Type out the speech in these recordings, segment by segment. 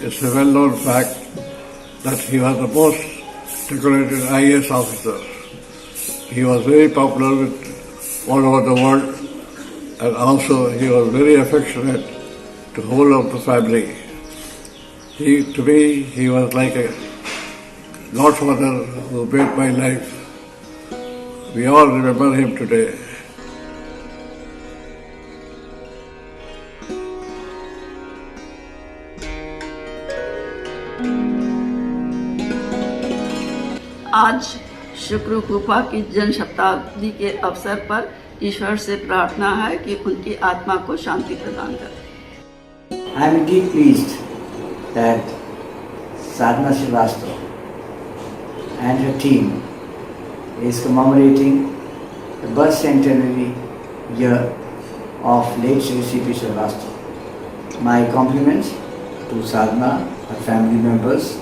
It's a well-known fact that he was the most decorated IAS officer. He was very popular with all over the world, and also he was very affectionate to the whole of the family. To me, he was like a godfather who made my life. We all remember him today. आज शुक्र कृपा की जन्म शताब्दी के अवसर पर ईश्वर से प्रार्थना है कि उनकी आत्मा को शांति प्रदान करे। I am indeed pleased that Sadhana Srivastava and her team is commemorating the birth centenary year of late Sri C.P. Srivastava. My compliments to Sadhana, her family members,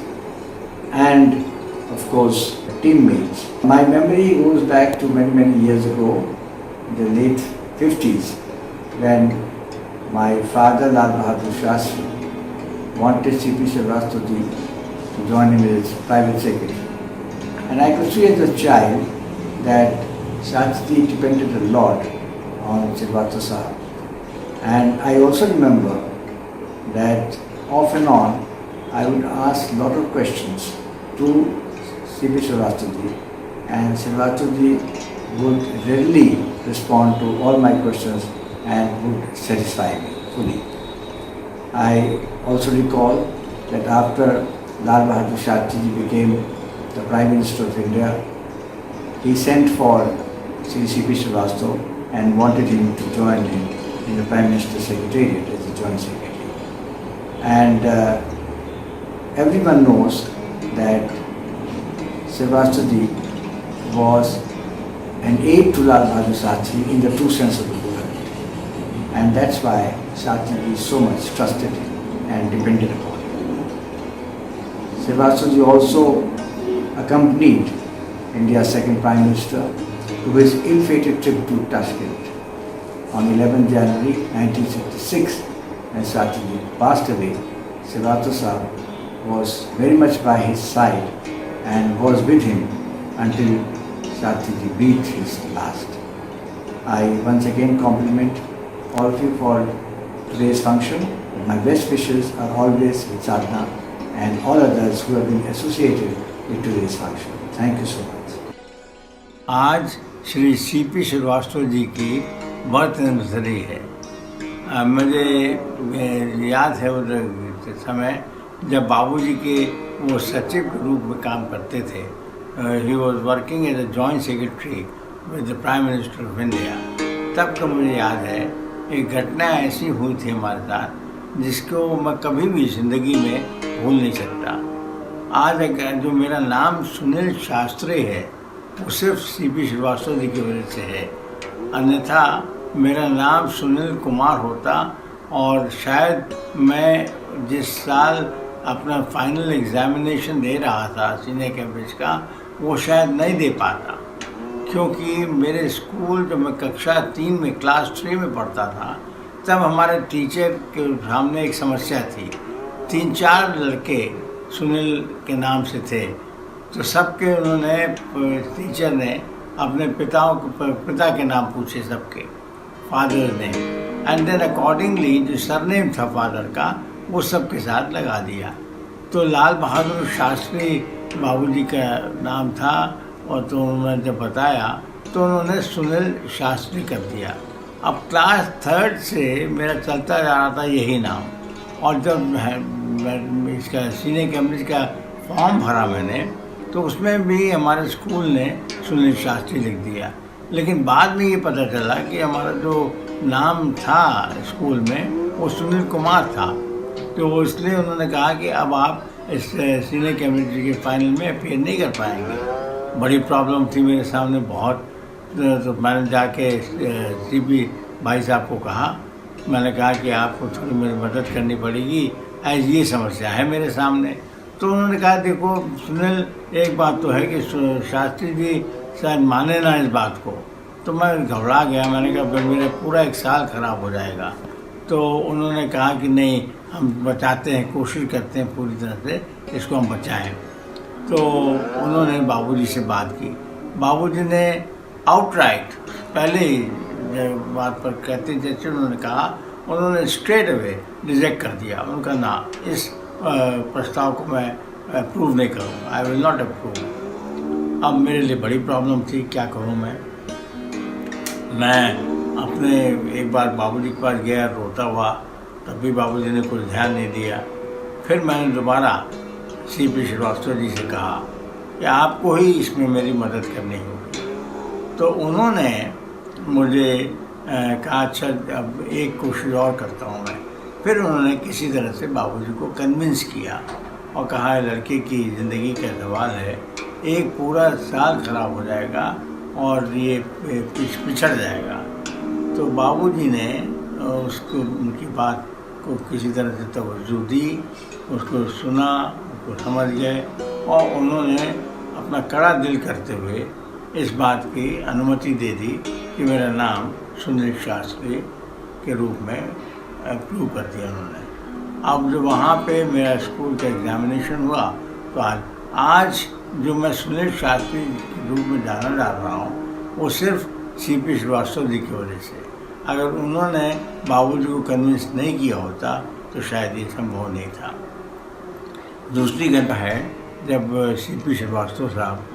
and of course teammates. My memory goes back to many years ago, in the late 50s, when my father Lal Bahadur Shastri wanted C.P. Srivastava to join him as private secretary. And I could see as a child that Shastri depended a lot on Srivastava Sahab. And I also remember that off and on I would ask a lot of questions to C.P. Srivastava, and Srivastava would readily respond to all my questions and would satisfy me fully. I also recall that after Lal Bahadur Shastri became the Prime Minister of India, he sent for Sri C.P. Srivastava and wanted him to join him in the Prime Minister's Secretariat as the Joint Secretary. And everyone knows that Srivastava was an aide to Lal Bahadur Shastri in the true sense of the word. And that's why Shastri is so much trusted and depended upon. Srivastava also accompanied India's second Prime Minister to his ill-fated trip to Tashkent on 11 January 1966, when Shastri passed away. Srivastava was very much by his side and was with him until Shastri breathed his last. I once again compliment all of you for today's function. My best wishes are always with Sadhana and all others who have been associated with today's function. Thank you so much. आज Shri C.P. Srivastava ji की birth anniversary है। मुझे याद है उस समय जब बाबूजी के वो सचिव के रूप में काम करते थे। He was working as a joint secretary with the prime minister of India. तब का मुझे याद है एक घटना ऐसी हुई थी हमारे साथ जिसको मैं कभी भी ज़िंदगी में भूल नहीं सकता। आज जो मेरा नाम सुनील शास्त्री है वो सिर्फ C.P. श्रीवास्तव जी की वजह से है, अन्यथा मेरा नाम सुनील कुमार होता और शायद मैं जिस साल अपना फाइनल एग्ज़ामिनेशन दे रहा था सीनियर कैम्ब्रिज का वो शायद नहीं दे पाता, क्योंकि मेरे स्कूल जब मैं कक्षा 3 में क्लास 3 में पढ़ता था तब हमारे टीचर के सामने एक समस्या थी। 3-4 लड़के सुनील के नाम से थे, तो सबके उन्होंने टीचर ने अपने पिता के नाम पूछे सबके, फादर ने, एंड देन अकॉर्डिंगली जो सरनेम था फादर का वो सबके साथ लगा दिया। तो लाल बहादुर शास्त्री बाबूजी का नाम था और तो उन्होंने जब बताया तो उन्होंने सुनील शास्त्री कर दिया। अब क्लास 3 से मेरा चलता जा रहा था यही नाम, और जब इसका सीनियर कैम्ब्रिज का फॉर्म भरा मैंने तो उसमें भी हमारे स्कूल ने सुनील शास्त्री लिख दिया। लेकिन बाद में ये पता चला कि हमारा जो नाम था स्कूल में वो सुनील कुमार था। तो वो इसलिए उन्होंने कहा कि अब आप इस सीनियर केमिस्ट्री के फाइनल में अपीयर नहीं कर पाएंगे। बड़ी प्रॉब्लम थी मेरे सामने बहुत। तो मैंने जाके सीपी भाई साहब को कहा, मैंने कहा कि आपको थोड़ी मेरी मदद करनी पड़ेगी, ऐसी ये समस्या है मेरे सामने। तो उन्होंने कहा देखो सुनील, एक बात तो है कि शास्त्री जी शायद माने ना इस बात को। तो मैं घबरा गया, मैंने कहा फिर मेरा पूरा 1 साल ख़राब हो जाएगा। तो उन्होंने कहा कि नहीं, हम बचाते हैं, कोशिश करते हैं पूरी तरह से इसको हम बचाएं। तो उन्होंने बाबूजी से बात की। बाबूजी ने आउटराइट पहले ही बात पर कहते जैसे उन्होंने कहा, उन्होंने स्ट्रेट अवे रिजेक्ट कर दिया। उनका ना, इस प्रस्ताव को मैं अप्रूव नहीं करूँगा, आई विल नॉट अप्रूव। अब मेरे लिए बड़ी प्रॉब्लम थी, क्या करूँ मैं अपने एक बार बाबूजी के पास गया रोता हुआ, तब भी बाबूजी ने कुछ ध्यान नहीं दिया। फिर मैंने दोबारा सीपी श्रीवास्तव जी से कहा कि आपको ही इसमें मेरी मदद करनी होगी। तो उन्होंने मुझे कहा अच्छा अब एक कोशिश और करता हूँ मैं। फिर उन्होंने किसी तरह से बाबूजी को कन्विंस किया और कहा लड़के की ज़िंदगी का सवाल है, एक पूरा साल ख़राब हो जाएगा और ये पिछड़ जाएगा। तो बाबूजी ने उसको, उनकी बात को किसी तरह से तवज्जो दी, उसको सुना, उसको समझ गए और उन्होंने अपना कड़ा दिल करते हुए इस बात की अनुमति दे दी कि मेरा नाम सुनील शास्त्री के रूप में अप्रूव कर दिया उन्होंने। अब जो वहाँ पे मेरा स्कूल का एग्जामिनेशन हुआ, तो आज जो मैं सुनील शास्त्री के रूप में जाना जा रहा हूँ वो सिर्फ सीपी श्रीवास्तव जी की वजह से। अगर उन्होंने बाबूजी को कन्विंस नहीं किया होता तो शायद ये संभव नहीं था। दूसरी घटना है, जब सीपी श्रीवास्तव साहब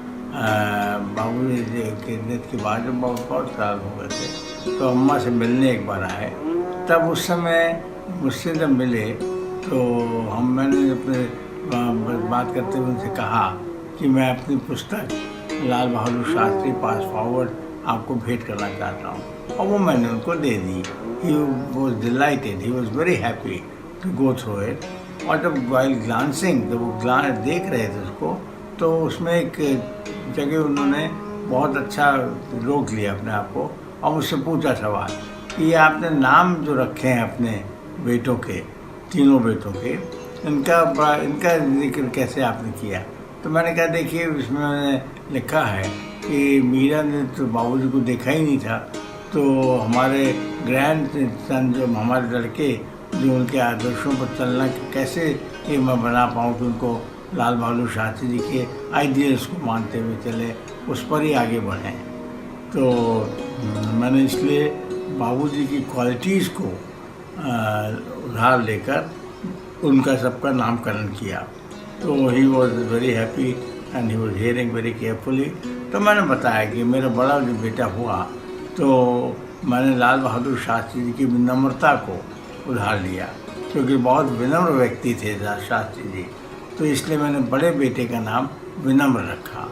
बाबूजी के डेथ के बाद जब बहुत साल हो गए थे, तो अम्मा से मिलने एक बार आए। तब उस समय मुझसे जब मिले तो मैंने अपने बात करते हुए उनसे कहा कि मैं अपनी पुस्तक लाल बहादुर शास्त्री पास फॉरवर्ड आपको भेंट करना चाहता हूँ, और वो मैंने उनको दे दी। He was delighted, he was very happy to go through it. और जब वाइल ग्लांसिंग, जब वो देख रहे थे उसको, तो उसमें एक जगह उन्होंने बहुत अच्छा रोक लिया अपने आप को और मुझसे पूछा सवाल कि ये आपने नाम जो रखे हैं अपने बेटों के, तीनों बेटों के, इनका जिक्र कैसे आपने किया। तो मैंने कहा देखिए इसमें मैंने लिखा है कि मीरा ने तो बाबूजी को देखा ही नहीं था, तो हमारे ग्रैंड सन जो हमारे लड़के जो उनके आदर्शों पर चलना कैसे ये मैं बना पाऊँ कि उनको लाल बहादुर शास्त्री जी के आइडियल्स को मानते हुए चले, उस पर ही आगे बढ़ें। तो मैंने इसलिए बाबूजी की क्वालिटीज़ को उधार लेकर उनका सबका नामकरण किया। तो ही was very happy and he was hearing very carefully. तो मैंने बताया कि मेरा बड़ा जो बेटा हुआ तो मैंने लाल बहादुर शास्त्री जी की विनम्रता को उधार लिया, क्योंकि बहुत विनम्र व्यक्ति थे शास्त्री जी। तो इसलिए मैंने बड़े बेटे का नाम विनम्र रखा,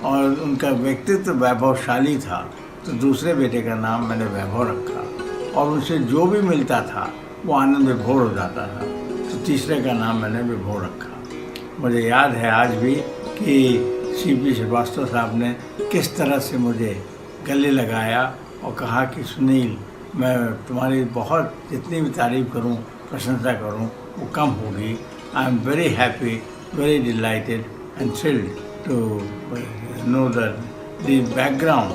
और उनका व्यक्तित्व वैभवशाली था तो दूसरे बेटे का नाम मैंने वैभव रखा, और उनसे जो भी मिलता था वो आनंद विभोर हो जाता था, तो तीसरे का नाम मैंने विभोर रखा। मुझे याद है आज भी कि सीपी श्रीवास्तव साहब ने किस तरह से मुझे गले लगाया और कहा कि सुनील, मैं तुम्हारी बहुत जितनी भी तारीफ़ करूं, प्रशंसा करूं, वो कम होगी। I am very happy, very delighted and thrilled to know the background,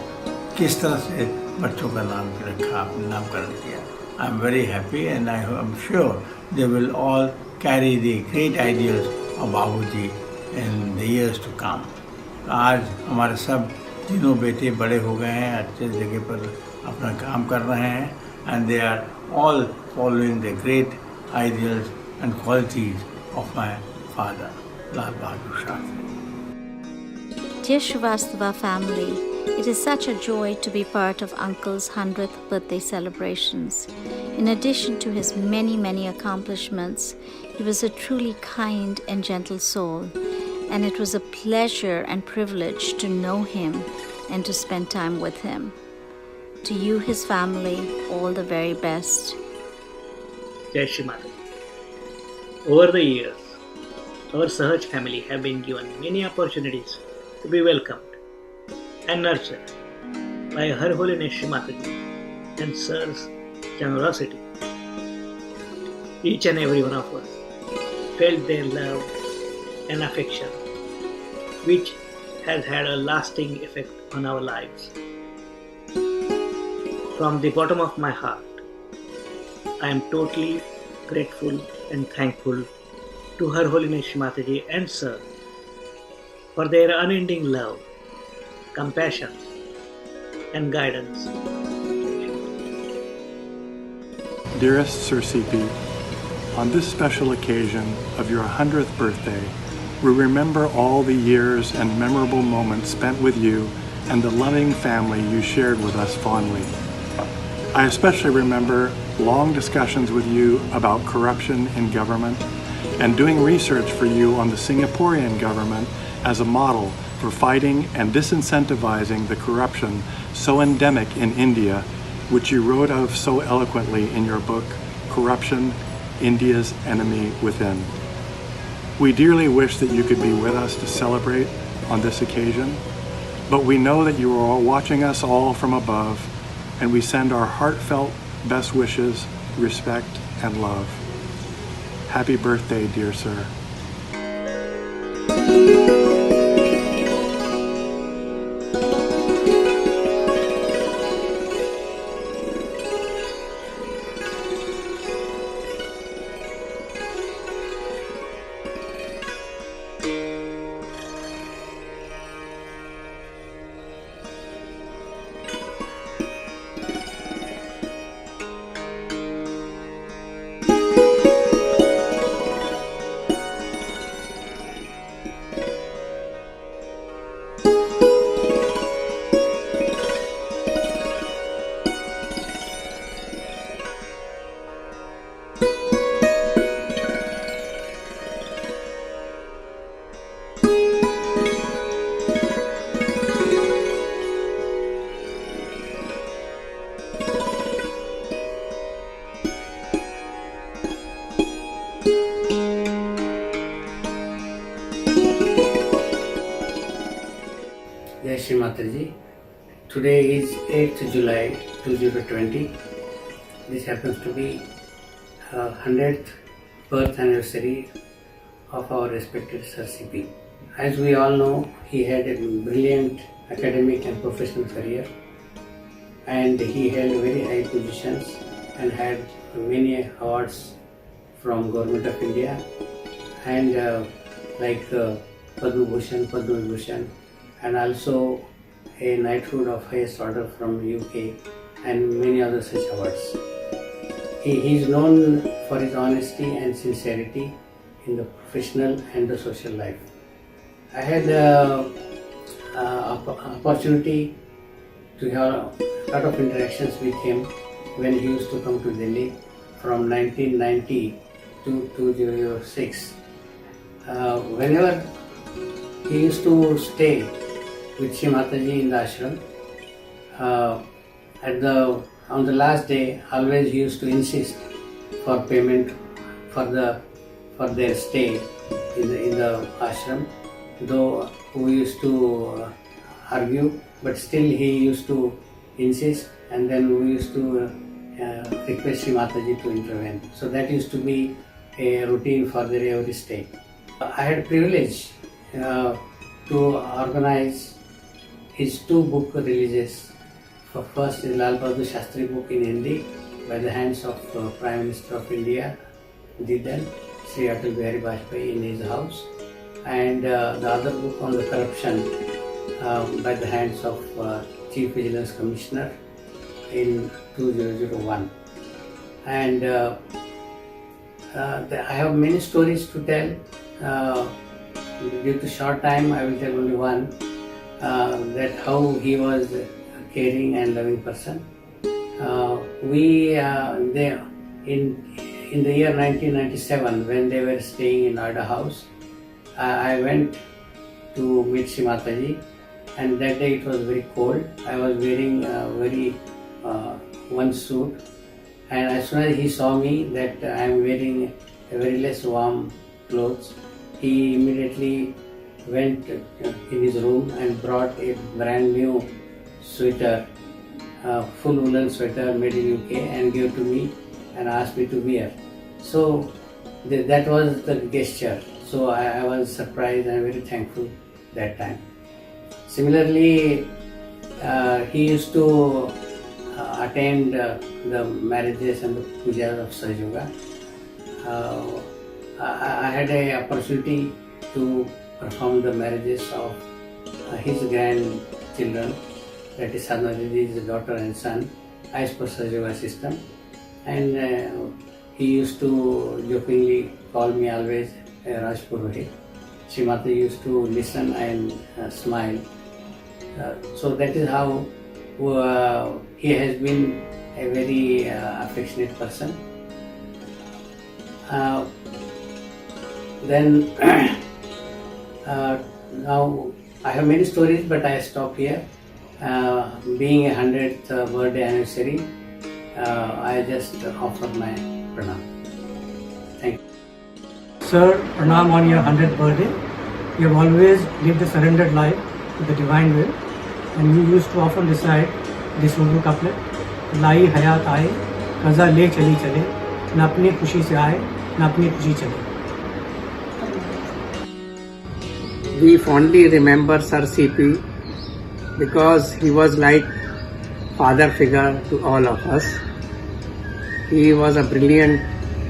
किस तरह से बच्चों का नाम रखा, आपने नामकरण किया। I am very happy and I am sure they will all carry the great ideals of Babuji in the years to come. आज हमारे सब तीनों बेटे बड़े हो गए हैं, अच्छे जगह पर अपना काम कर रहे हैं, and they are all following the great ideals and qualities of my father Lal Bahadur Shastri. Dear Srivastava family, it is such a joy to be part of Uncle's 100th birthday celebrations. In addition to his many accomplishments, he was a truly kind and gentle soul, and it was a pleasure and privilege to know him and to spend time with him. To you, his family, all the very best. Jai Shri Mata. Over the years, our Sahaj family have been given many opportunities to be welcomed and nurtured by Her Holiness Shri Mataji and Sir's generosity. Each and every one of us felt their love and affection, which has had a lasting effect on our lives. From the bottom of my heart, I am totally grateful and thankful to Her Holiness Shri Mataji and Sir for their unending love, compassion, and guidance. Dearest Sir CP, on this special occasion of your 100th birthday, we remember all the years and memorable moments spent with you and the loving family you shared with us fondly. I especially remember long discussions with you about corruption in government and doing research for you on the Singaporean government as a model for fighting and disincentivizing the corruption so endemic in India, which you wrote of so eloquently in your book, Corruption, India's Enemy Within. We dearly wish that you could be with us to celebrate on this occasion, but we know that you are all watching us all from above, and we send our heartfelt best wishes, respect, and love. Happy birthday, dear sir. Jai Shri Mataji. Today is 8th July 2020. This happens to be 100th birth anniversary of our respected Sir CP. As we all know, he had a brilliant academic and professional career, and he held very high positions and had many awards from Government of India, and like Padma Bhushan, Padma Vibhushan, and also a knighthood of highest order from UK, and many other such awards. He is known for his honesty and sincerity in the professional and the social life. I had opportunity to have a lot of interactions with him when he used to come to Delhi from 1990 to 2006. Whenever he used to stay with Shri Mataji in the ashram, on the last day, always he used to insist for payment for their stay in the ashram. Though we used to argue, but still he used to insist, and then we used to request Shri Mataji to intervene. So that used to be a routine for their every stay. I had privilege to organize his 2 book releases. First is Lal Bahadur Shastri book in Hindi by the hands of Prime Minister of India, then Sri Atal Bihari Vajpayee in his house, and the other book on the corruption by the hands of Chief Vigilance Commissioner in 2001. And I have many stories to tell. Due to short time, I will tell only one, that how he was a caring and loving person. In the year 1997, when they were staying in Noida House, I went to meet Shri Mataji, and that day it was very cold. I was wearing very one suit, and as soon as he saw me that I am wearing a very less warm clothes, he immediately went in his room and brought a brand new sweater, full woolen sweater made in UK, and gave to me and asked me to wear. So that was the gesture. So I was surprised and very thankful that time. Similarly, he used to attend the marriages and the pujas of Sahaja Yoga. I had an opportunity to perform the marriages of his grandchildren, that is Sadhana Didi's daughter and son, as per Sahaja Yoga system. And he used to jokingly call me always Raj Purohit. Srimati used to listen and smile. So that is how he has been a very affectionate person. Then now I have many stories, but I stop here. Being a 100th birthday anniversary, I just offer my pranam. Thank you. Sir, pranam on your 100th birthday. You have always lived a surrendered life to the divine will, and you used to often recite this Urdu couplet: लाई हयात आए कज़ा ले चली चले, न अपनी खुशी से आए न अपनी खुशी चले. We fondly remember Sir CP because he was like father figure to all of us. He was a brilliant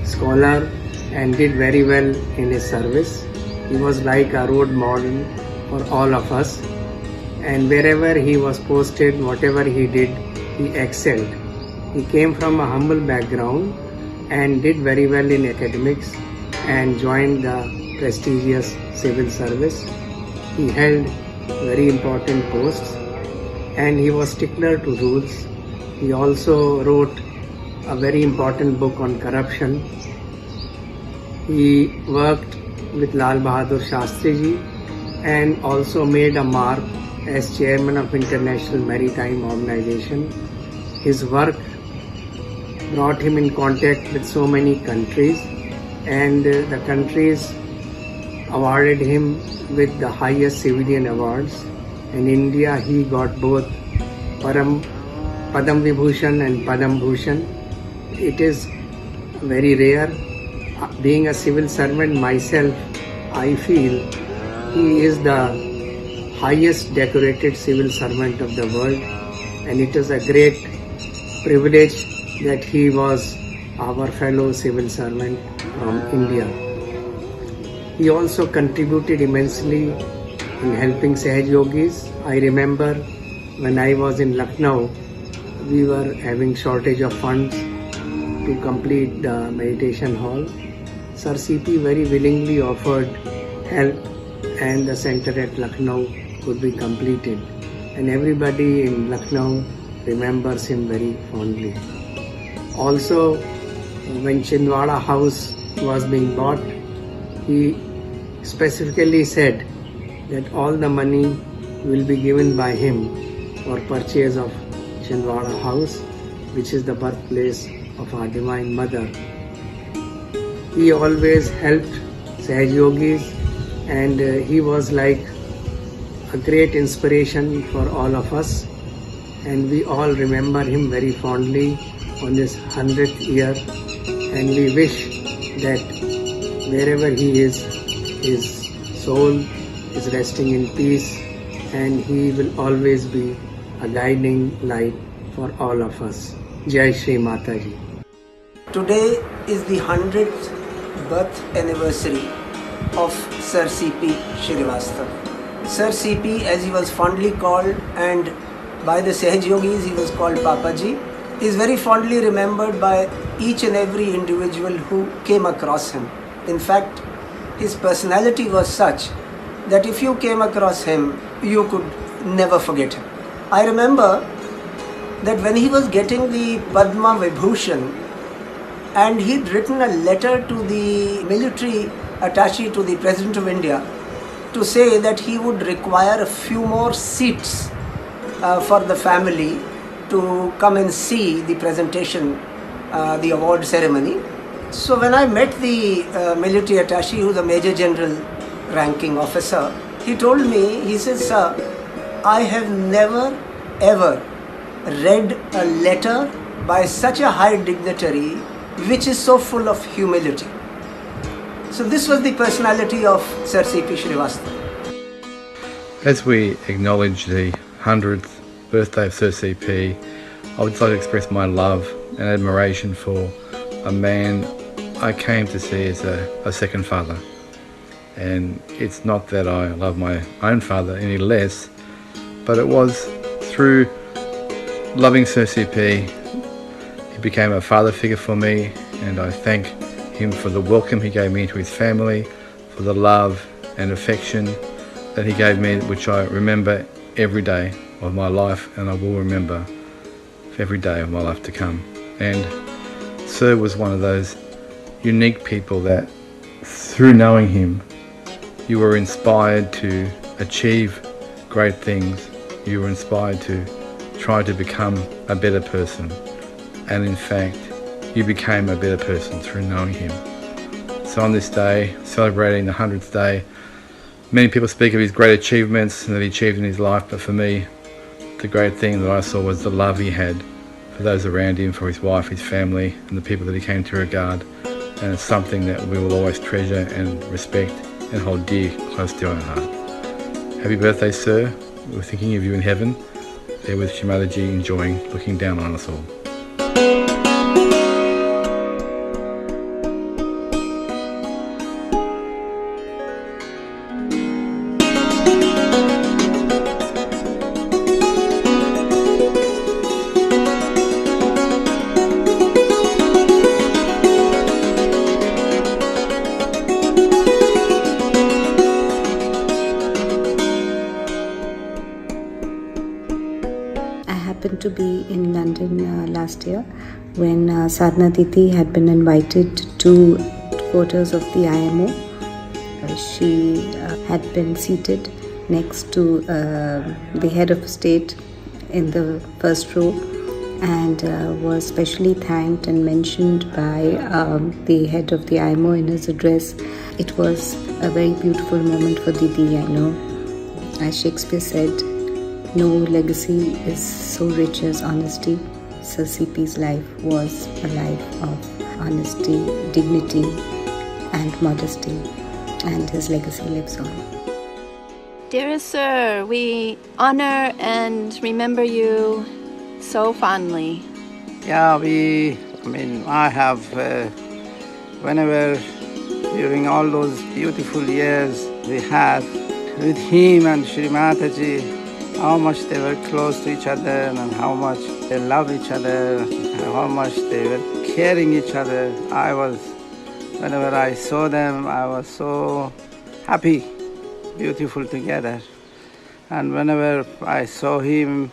scholar and did very well in his service. He was like a role model for all of us, and wherever he was posted, whatever he did, he excelled. He came from a humble background and did very well in academics and joined the prestigious civil service. He held very important posts and he was stickler to rules. He also wrote a very important book on corruption. He worked with Lal Bahadur Shastri ji and also made a mark as chairman of International Maritime Organization. His work brought him in contact with so many countries, and the countries awarded him with the highest civilian awards. In India, he got both Padam Vibhushan and Padam Bhushan. It is very rare. Being a civil servant myself, I feel he is the highest decorated civil servant of the world, and it is a great privilege that he was our fellow civil servant from India. He also contributed immensely in helping Sahaj Yogis. I remember when I was in Lucknow, we were having shortage of funds to complete the meditation hall. Sir CP very willingly offered help, and the center at Lucknow could be completed. And everybody in Lucknow remembers him very fondly. Also, when Chindwara house was being bought, he specifically said that all the money will be given by him for purchase of Chindwara house, which is the birthplace of our Divine Mother. He always helped Sahaj Yogis, and he was like a great inspiration for all of us, and we all remember him very fondly on this 100th year, and we wish that wherever he is, his soul is resting in peace, and he will always be a guiding light for all of us. Jai Shri Mataji. Today is the 100th birth anniversary of Sir C.P. Srivastava. Sir C.P., as he was fondly called, and by the Sahaj Yogis he was called Papaji, is very fondly remembered by each and every individual who came across him. In fact, his personality was such that if you came across him, you could never forget him. I remember that when he was getting the Padma Vibhushan, and he'd written a letter to the military attaché to the President of India to say that he would require a few more seats for the family to come and see the presentation, the award ceremony. So when I met the military attaché, who's a Major General ranking officer, he told me, he says, "Sir, I have never ever read a letter by such a high dignitary which is so full of humility." So this was the personality of Sir C.P. Srivastava. As we acknowledge the 100th birthday of Sir CP, I would like to express my love and admiration for a man I came to see as a second father. And it's not that I love my own father any less, but it was through loving Sir CP, he became a father figure for me, and I thank him for the welcome he gave me into his family, for the love and affection that he gave me, which I remember every day of my life, and I will remember for every day of my life to come. And Sir was one of those unique people that through knowing him, you were inspired to achieve great things. You were inspired to try to become a better person. And in fact, you became a better person through knowing him. So on this day, celebrating the 100th day, many people speak of his great achievements that he achieved in his life, but for me, the great thing that I saw was the love he had for those around him, for his wife, his family, and the people that he came to regard. And it's something that we will always treasure and respect and hold dear close to our heart. Happy birthday, Sir. We're thinking of you in heaven, there with Shrimataji, enjoying looking down on us all. To be in London last year when Sadhana Titi had been invited to quarters of the IMO. She had been seated next to the head of state in the first row and was specially thanked and mentioned by the head of the IMO in his address. It was a very beautiful moment for Didi, I know. As Shakespeare said, no legacy is so rich as honesty. Sir CP's life was a life of honesty, dignity and modesty, and his legacy lives on. Dearest Sir, we honor and remember you so fondly. Yeah, I have, whenever, during all those beautiful years we had with him and Shrimataji, how much they were close to each other and how much they love each other, and how much they were caring each other. Whenever I saw them, I was so happy, beautiful together. And whenever I saw him,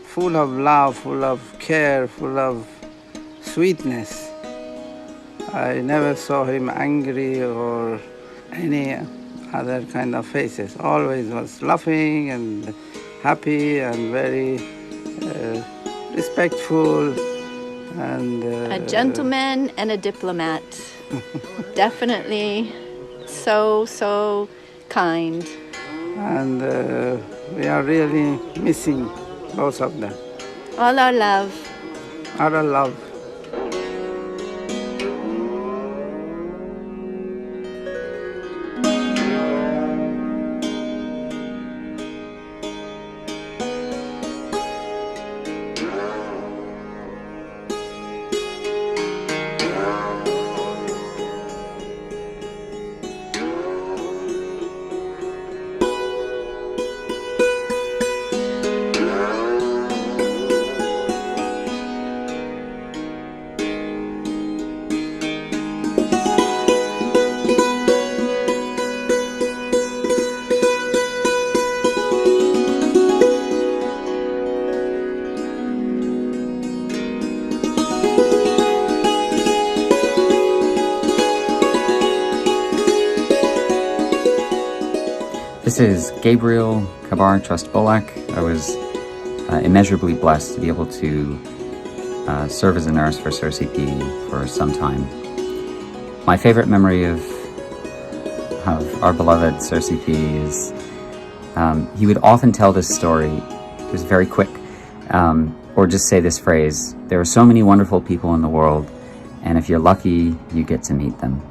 full of love, full of care, full of sweetness. I never saw him angry or any other kind of faces. Always was laughing and happy and very respectful and a gentleman and a diplomat. Definitely so kind. And we are really missing both of them. All our love. Our love. This is Gabriel Kabar Trust Bullock I was immeasurably blessed to be able to serve as a nurse for Sir CP for some time. My favorite memory of our beloved Sir CP is he would often tell this story. It was very quick, or just say this phrase: there are so many wonderful people in the world, and if you're lucky, you get to meet them.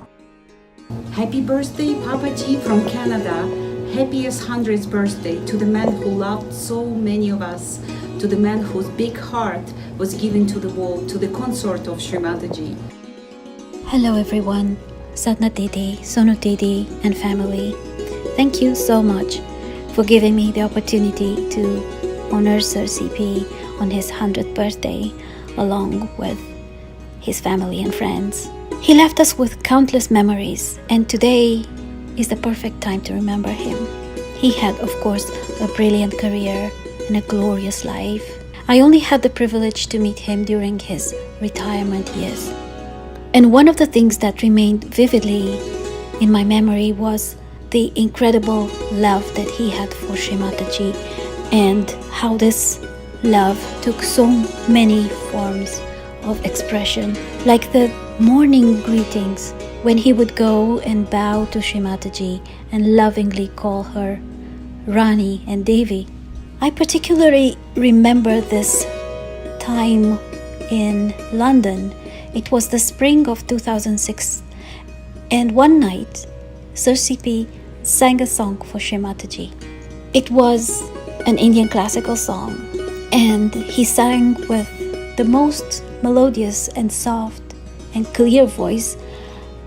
Happy birthday, Papa G from Canada. Happiest 100th birthday to the man who loved so many of us, to the man whose big heart was given to the world, to the consort of Shri Mataji. Hello everyone, Sadhna Didi, Sonu Didi and family. Thank you so much for giving me the opportunity to honor Sir CP on his 100th birthday along with his family and friends. He left us with countless memories, and today is the perfect time to remember him. He had, of course, a brilliant career and a glorious life. I only had the privilege to meet him during his retirement years. And one of the things that remained vividly in my memory was the incredible love that he had for Shri Mataji, and how this love took so many forms of expression, like the morning greetings when he would go and bow to Shri Mataji and lovingly call her Rani and Devi. I particularly remember this time in London. It was the spring of 2006, and one night Sir CP sang a song for Shri Mataji. It was an Indian classical song, and he sang with the most melodious and soft and clear voice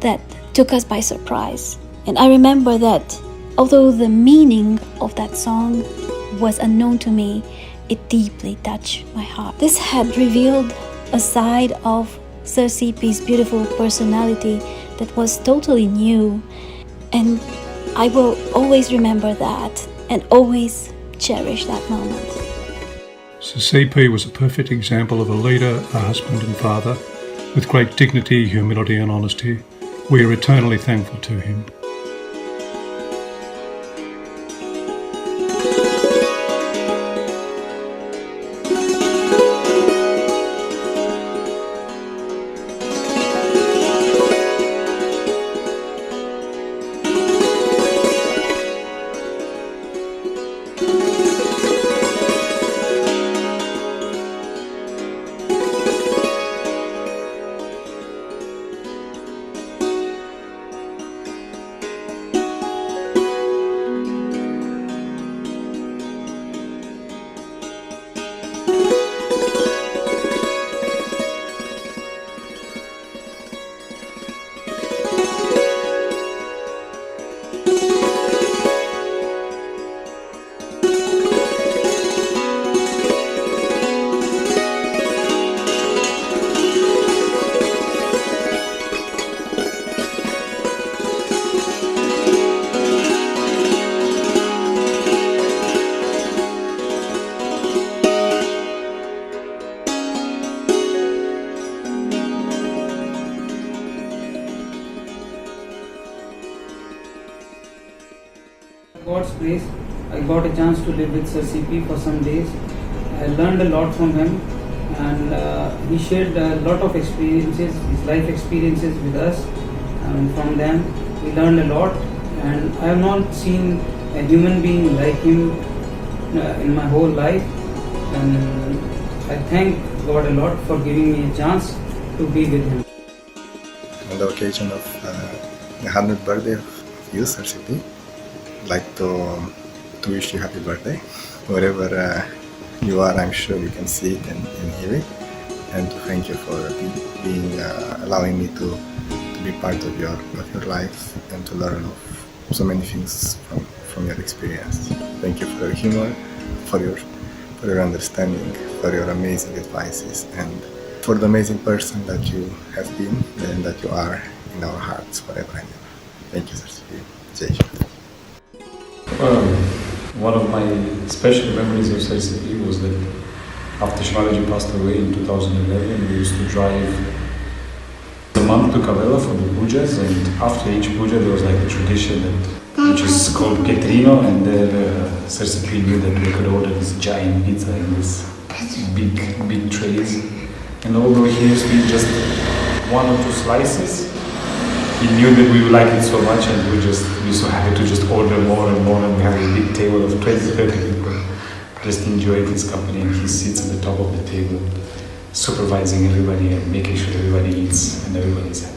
that took us by surprise. And I remember that although the meaning of that song was unknown to me, it deeply touched my heart. This had revealed a side of Sir CP's beautiful personality that was totally new, and I will always remember that and always cherish that moment. Sir CP was a perfect example of a leader, a husband and father, with great dignity, humility and honesty. We are eternally thankful to him. God's grace, I got a chance to live with Sir CP for some days. I learned a lot from him, and he shared a lot of experiences, his life experiences with us, and from them we learned a lot. And I have not seen a human being like him in my whole life, and I thank God a lot for giving me a chance to be with him. On the occasion of the 100th birthday of you, Sir CP, I'd like to wish you happy birthday. Wherever you are, I'm sure you can see it and hear it. And to thank you for being allowing me to be part of your life and to learn of so many things from your experience. Thank you for your humor, for your understanding, for your amazing advices, and for the amazing person that you have been and that you are in our hearts forever and ever. Thank you, Sir CP. Jai Shri. One of my special memories of Sir CP was that after Shri Mataji passed away in 2011, we used to drive a month to Kavela for the pujas, and after each puja there was like a tradition that which is called Petrino, and there Sir CP knew that we could order this giant pizza in this big trays. And although he used to eat just 1 or 2 slices, he knew that we would like it so much, and we just be so happy to just order more and more, and we have a big table of 20-30 people just enjoying his company, and he sits at the top of the table supervising everybody and making sure everybody eats and everybody's happy.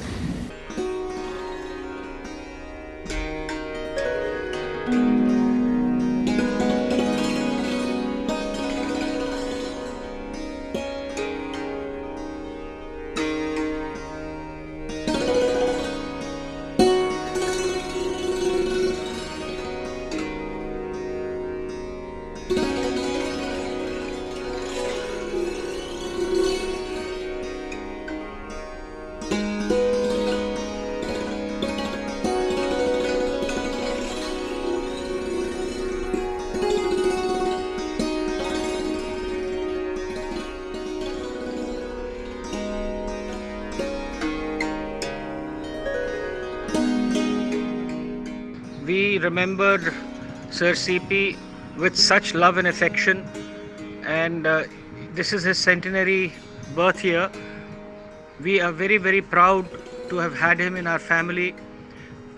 We remembered Sir CP with such love and affection, and this is his centenary birth year. We are very, very proud to have had him in our family,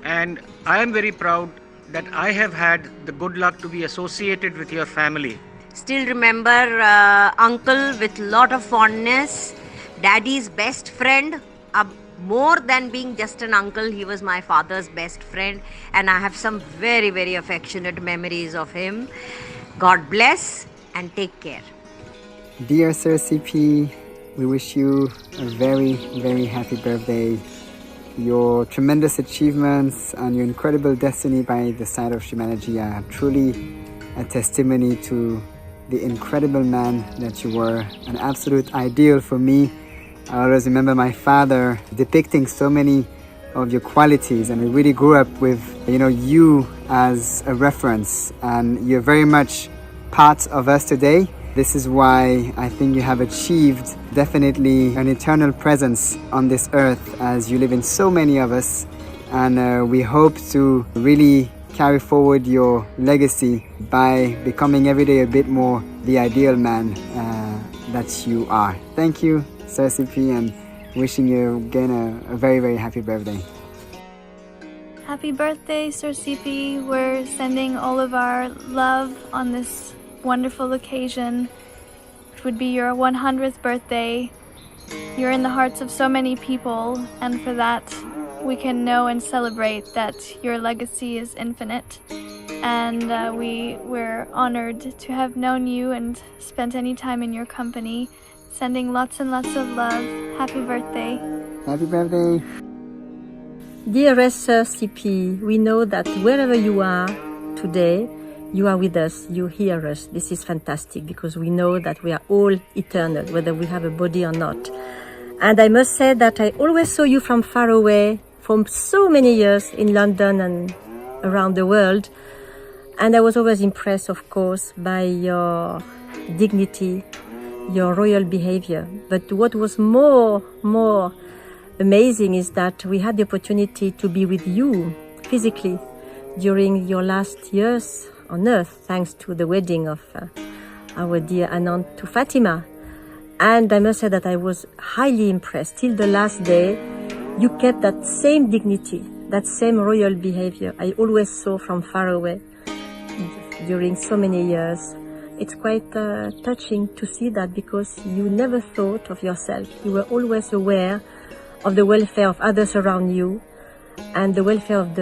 and I am very proud that I have had the good luck to be associated with your family. Still remember uncle with lot of fondness, daddy's best friend. More than being just an uncle, he was my father's best friend, and I have some very, very affectionate memories of him. God bless and take care. Dear Sir CP, we wish you a very, very happy birthday. Your tremendous achievements and your incredible destiny by the side of Shrimataji are truly a testimony to the incredible man that you were, an absolute ideal for me. I always remember my father depicting so many of your qualities, and we really grew up with, you as a reference, and you're very much part of us today. This is why I think you have achieved definitely an eternal presence on this earth, as you live in so many of us, and we hope to really carry forward your legacy by becoming every day a bit more the ideal man that you are. Thank you, Sir CP, and wishing you again a very, very happy birthday. Happy birthday, Sir CP. We're sending all of our love on this wonderful occasion. It would be your 100th birthday. You're in the hearts of so many people, and for that we can know and celebrate that your legacy is infinite. And we're honored to have known you and spent any time in your company. Sending lots and lots of love. Happy birthday. Happy birthday. Dearest Sir CP, we know that wherever you are today, you are with us, you hear us. This is fantastic because we know that we are all eternal, whether we have a body or not. And I must say that I always saw you from far away, from so many years in London and around the world. And I was always impressed, of course, by your dignity, your royal behavior. But what was more amazing is that we had the opportunity to be with you physically during your last years on earth, thanks to the wedding of our dear Anand to Fatima. And I must say that I was highly impressed. Till the last day, you kept that same dignity, that same royal behavior I always saw from far away during so many years. It's quite touching to see that, because you never thought of yourself. You were always aware of the welfare of others around you and the welfare of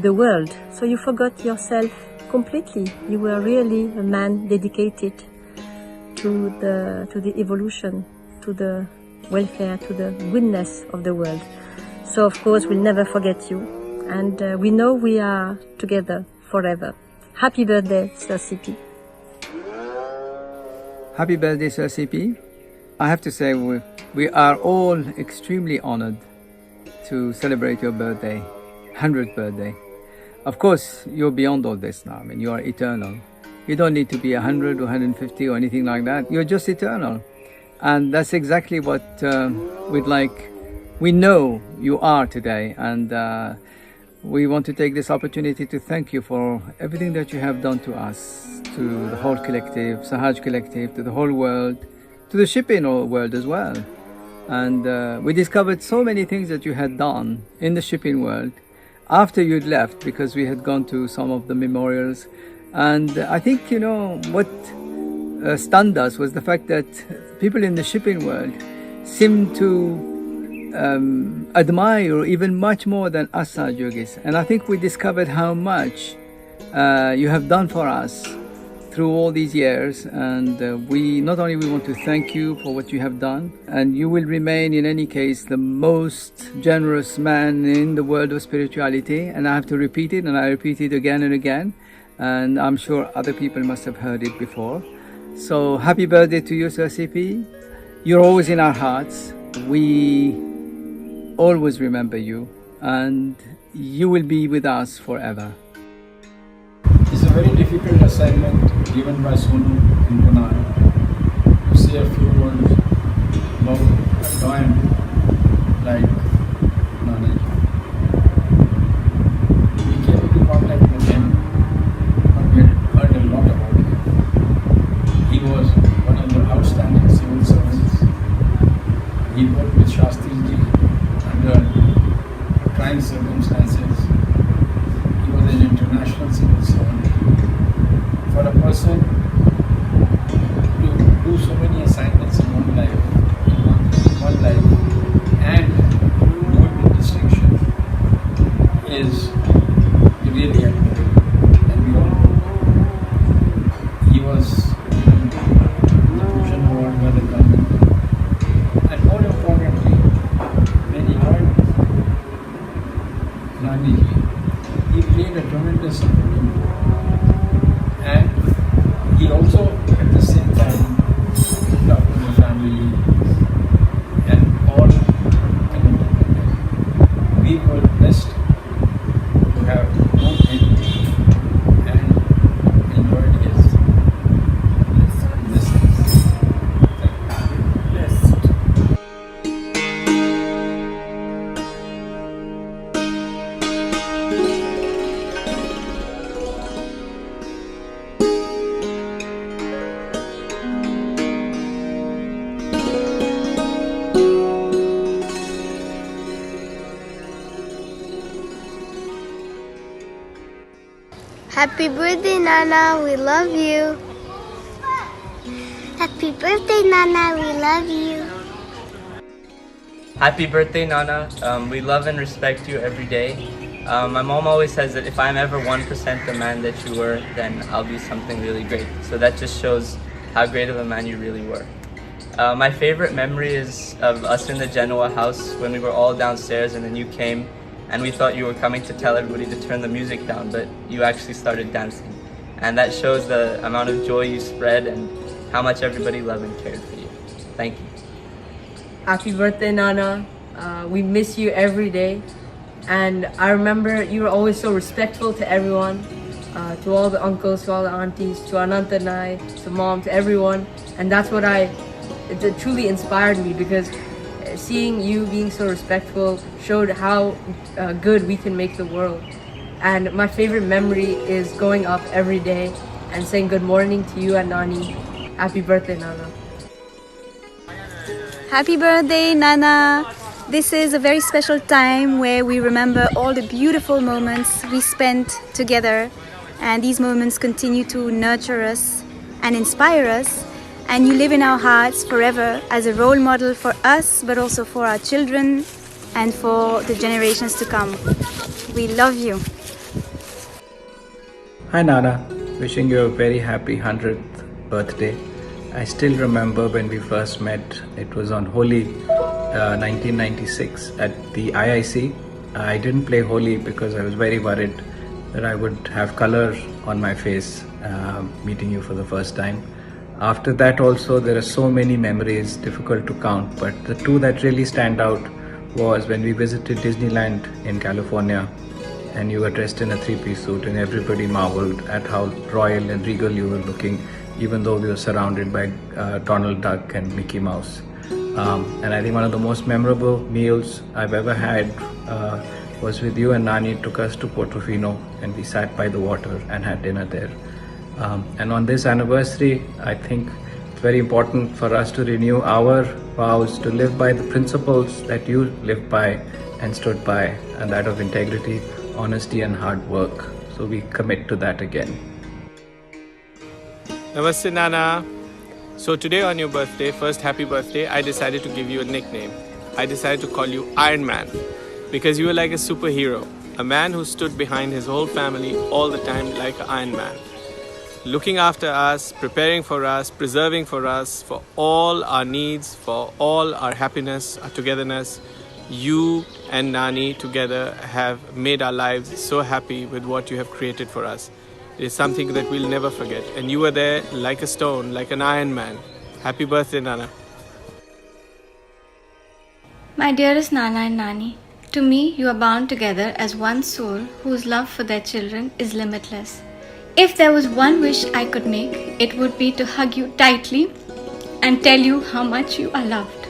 the world. So you forgot yourself completely. You were really a man dedicated to the evolution, to the welfare, to the goodness of the world. So of course we'll never forget you, and we know we are together forever. Happy birthday, Sir CP. Happy birthday, Sir CP. I have to say we are all extremely honored to celebrate your birthday, 100th birthday. Of course, you're beyond all this now. I mean, you are eternal. You don't need to be 100 or 150 or anything like that. You're just eternal. And that's exactly what we know you are today. And we want to take this opportunity to thank you for everything that you have done to us, to the whole collective, Sahaj Collective, to the whole world, to the shipping world as well. And we discovered so many things that you had done in the shipping world after you'd left, because we had gone to some of the memorials. And I think, what stunned us was the fact that people in the shipping world seemed to admire even much more than us Sahaj Yogis. And I think we discovered how much you have done for us through all these years, and we not only want to thank you for what you have done, and you will remain in any case the most generous man in the world of spirituality, and I have to repeat it, and I repeat it again and again, and I'm sure other people must have heard it before. So happy birthday to you, Sir CP. You're always in our hearts. We always remember you, and you will be with us forever. It's a very difficult assignment given by Sonu in Pune to say a few words about a giant like Nanaji. We came into contact with him and we had heard a lot about him. He was one of the outstanding civil servants. He worked with Shastriji under trying circumstances. He was an international civil servant. For a person to do so many assignments in one life and do it with distinction is really admirable. And we all know he was given the Bhushan Award by the government. And more importantly, when he joined Nani, he played a tremendous supporting role. And he also, at the same time, looked after the family and all connected with him. We were blessed to have known him and enjoyed his blessings. Happy birthday, Nana. We love you. Happy birthday, Nana. We love you. Happy birthday, Nana. We love and respect you every day. My mom always says that if I'm ever 1% the man that you were, then I'll be something really great. So that just shows how great of a man you really were. My favorite memory is of us in the Genoa house when we were all downstairs and then you came and we thought you were coming to tell everybody to turn the music down, but you actually started dancing. And that shows the amount of joy you spread and how much everybody loved and cared for you. Thank you. Happy birthday, Nana. We miss you every day. And I remember you were always so respectful to everyone, to all the uncles, to all the aunties, to Anant and I, to mom, to everyone. And that's what it truly inspired me, because seeing you being so respectful showed how good we can make the world. And my favorite memory is going up every day and saying good morning to you and Nani. Happy birthday, Nana. Happy birthday, Nana. This is a very special time where we remember all the beautiful moments we spent together, and these moments continue to nurture us and inspire us. And you live in our hearts forever as a role model for us, but also for our children and for the generations to come. We love you. Hi Nana, wishing you a very happy 100th birthday. I still remember when we first met. It was on Holi 1996 at the IIC. I didn't play Holi because I was very worried that I would have color on my face meeting you for the first time. After that also, there are so many memories, difficult to count, but the two that really stand out was when we visited Disneyland in California and you were dressed in a three-piece suit and everybody marveled at how royal and regal you were looking, even though we were surrounded by Donald Duck and Mickey Mouse. And I think one of the most memorable meals I've ever had was with you and Nani, took us to Portofino, and we sat by the water and had dinner there. And on this anniversary, I think it's very important for us to renew our vows to live by the principles that you lived by and stood by, and that of integrity, honesty and hard work. So we commit to that again. Namaste Nana. So today on your birthday, first happy birthday, I decided to give you a nickname. I decided to call you Iron Man because you were like a superhero, a man who stood behind his whole family all the time like an Iron Man, looking after us, preparing for us, preserving for us, for all our needs, for all our happiness, our togetherness. You and Nani together have made our lives so happy with what you have created for us. It is something that we'll never forget. And you were there like a stone, like an Iron Man. Happy birthday, Nana. My dearest Nana and Nani, to me, you are bound together as one soul whose love for their children is limitless. If there was one wish I could make, it would be to hug you tightly and tell you how much you are loved.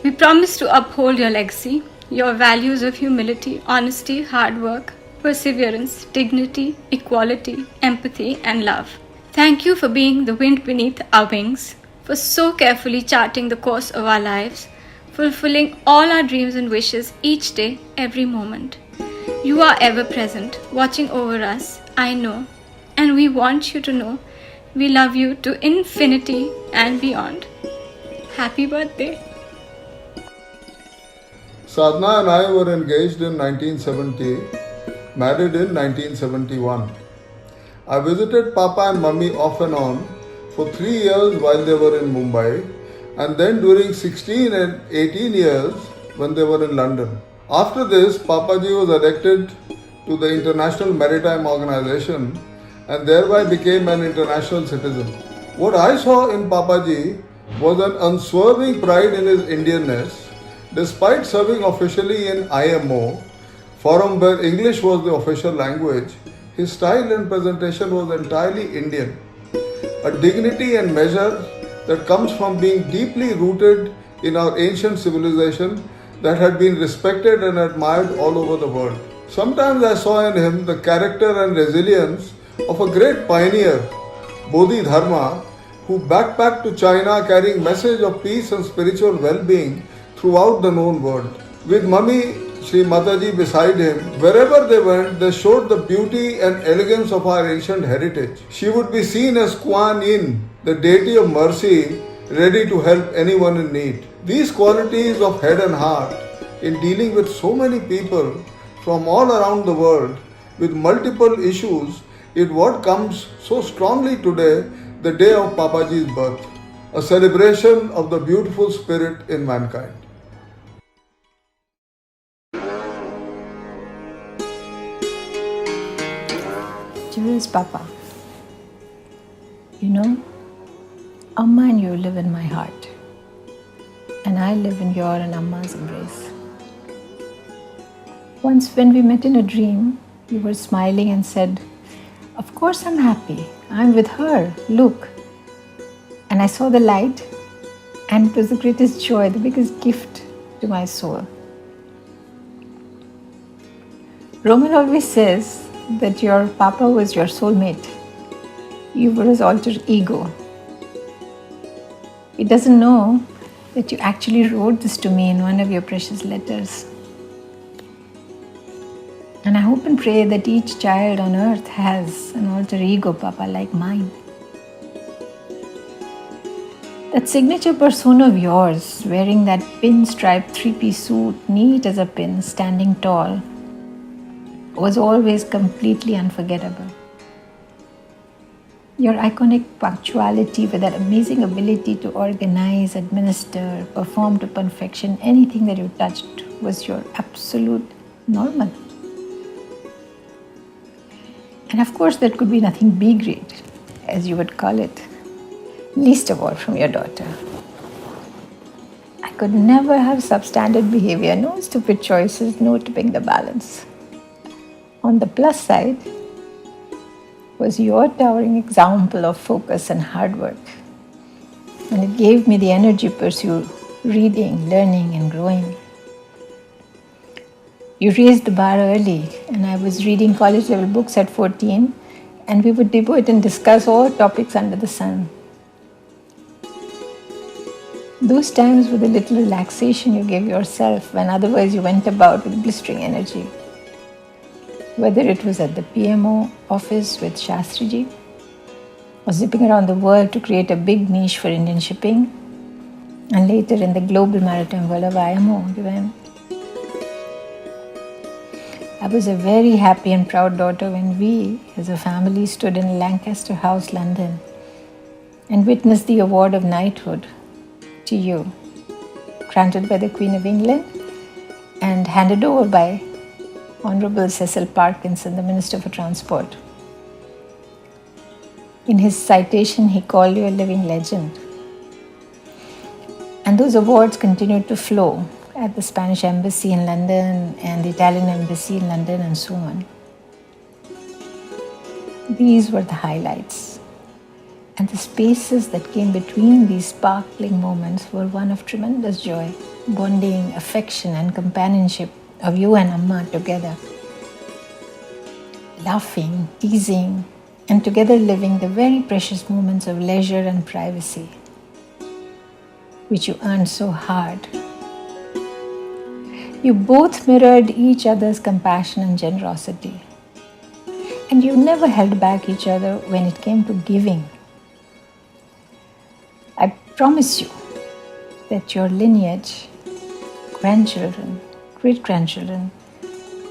We promise to uphold your legacy, your values of humility, honesty, hard work, perseverance, dignity, equality, empathy, and love. Thank you for being the wind beneath our wings, for so carefully charting the course of our lives, fulfilling all our dreams and wishes each day, every moment. You are ever present, watching over us, I know, and we want you to know we love you to infinity and beyond. Happy birthday. Sadhna and I were engaged in 1970, married in 1971. I visited Papa and Mummy off and on for 3 years while they were in Mumbai, and then during 16 and 18 years when they were in London. After this, Papaji was elected to the International Maritime Organization and thereby became an international citizen. What I saw in Papaji was an unswerving pride in his Indianness. Despite serving officially in IMO, forum where English was the official language, his style and presentation was entirely Indian. A dignity and measure that comes from being deeply rooted in our ancient civilization that had been respected and admired all over the world. Sometimes I saw in him the character and resilience of a great pioneer, Bodhidharma, who backpacked to China carrying message of peace and spiritual well-being throughout the known world. With Mummy Sri Mataji beside him, wherever they went, they showed the beauty and elegance of our ancient heritage. She would be seen as Kuan Yin, the deity of mercy, ready to help anyone in need. These qualities of head and heart in dealing with so many people from all around the world with multiple issues is what comes so strongly today, the day of Papaji's birth, a celebration of the beautiful spirit in mankind. Dearest Papa, you know, Amma and you live in my heart, and I live in your and Amma's embrace. Once when we met in a dream, you were smiling and said, "Of course I'm happy, I'm with her, look." And I saw the light, and it was the greatest joy, the biggest gift to my soul. Roman always says that your Papa was your soulmate. You were his alter ego. He doesn't know that you actually wrote this to me in one of your precious letters. And I hope and pray that each child on earth has an alter ego Papa like mine. That signature persona of yours, wearing that pinstripe three-piece suit, neat as a pin, standing tall, was always completely unforgettable. Your iconic punctuality with that amazing ability to organize, administer, perform to perfection anything that you touched was your absolute normal. And of course, there could be nothing B grade, as you would call it, least of all from your daughter. I could never have substandard behavior, no stupid choices, no tipping the balance. On the plus side was your towering example of focus and hard work. And it gave me the energy to pursue reading, learning, and growing. You raised the bar early, and I was reading college level books at 14, and we would debate and discuss all topics under the sun. Those times were the little relaxation you gave yourself when otherwise you went about with blistering energy. Whether it was at the PMO office with Shastriji, or zipping around the world to create a big niche for Indian shipping, and later in the global maritime world of IMO, I was a very happy and proud daughter when we, as a family, stood in Lancaster House, London, and witnessed the award of knighthood to you, granted by the Queen of England and handed over by Honorable Cecil Parkinson, the Minister for Transport. In his citation, he called you a living legend. And those awards continued to flow at the Spanish Embassy in London and the Italian Embassy in London and so on. These were the highlights. And the spaces that came between these sparkling moments were one of tremendous joy, bonding, affection and companionship of you and Amma together. Laughing, teasing, and together living the very precious moments of leisure and privacy, which you earned so hard. You both mirrored each other's compassion and generosity, and you never held back each other when it came to giving. I promise you that your lineage, grandchildren, great-grandchildren,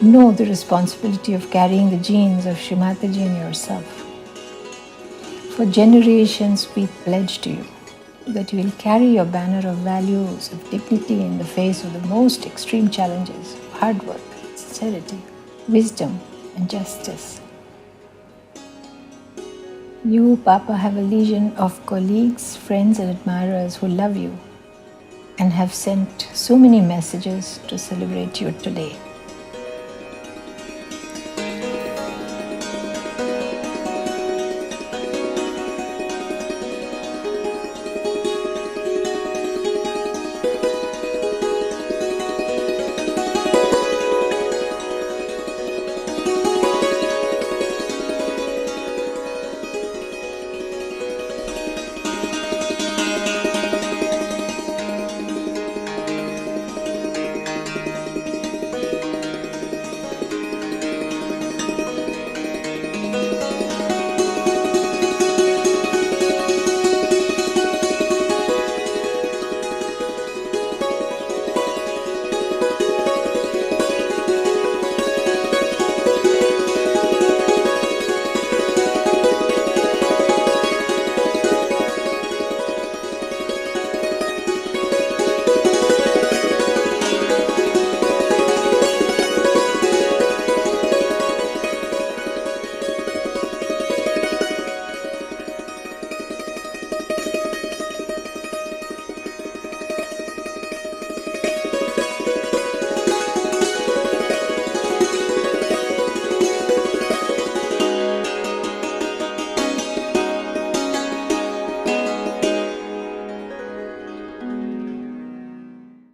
know the responsibility of carrying the genes of Srimataji and yourself. For generations we pledge to you that you will carry your banner of values of dignity in the face of the most extreme challenges of hard work, sincerity, wisdom and justice. You, Papa, have a legion of colleagues, friends and admirers who love you and have sent so many messages to celebrate you today.